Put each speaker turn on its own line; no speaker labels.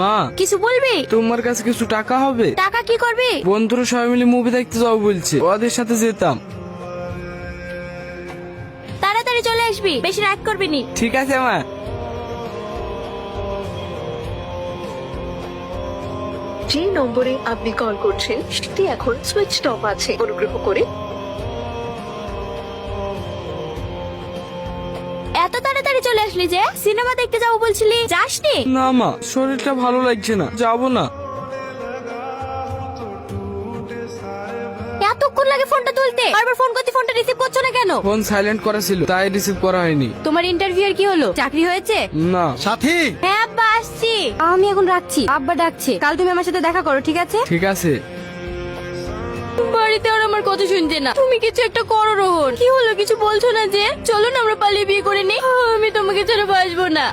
মা,
কিছু বলবি?
তোমার কাছে কিছু টাকা হবে?
টাকা কি করবি?
বন্ধুরা সবাই মিলে মুভি দেখতে যাও বলছে, ওদের সাথে যেতাম।
তাড়াতাড়ি চলে আসবি, বেশি রাগ করবি নি।
ঠিক আছে মা।
যে নম্বরে আপনি কল করছেন সেটি এখন সুইচ অফ আছে, অনুগ্রহ করে।
এত তাড়াতাড়ি চলে আসলি যে? সিনেমা দেখতে যাবো বলছিলি, যাসনি?
না মা, শরীরটা ভালো লাগছে না, যাবো না।
এতক্ষণ লাগে ফোনটা তুলতে, বারবার ফোন করতে, ফোনটা রিসিভ করছো না কেন?
ফোন সাইলেন্ট করা ছিল, তাই রিসিভ করা হয়নি।
তোমার ইন্টারভিউ এর কি হলো? চাকরি হয়েছে?
না।
সাথী,
হ্যাঁ আব্বা, আসছি। আমি এখন রাখছি, আব্বা ডাকছে। কাল তুমি আমার সাথে দেখা করো, ঠিক আছে?
ঠিক আছে।
বাড়িতে আর আমার কথা শুনছে না। তুমি কিছু একটা করো রোহন। কি হলো, কিছু বলছো না যে? চলো না আমরা পালিয়ে বিয়ে করে নিই। আমি তোমাকে ছেড়ে বাঁচবো না।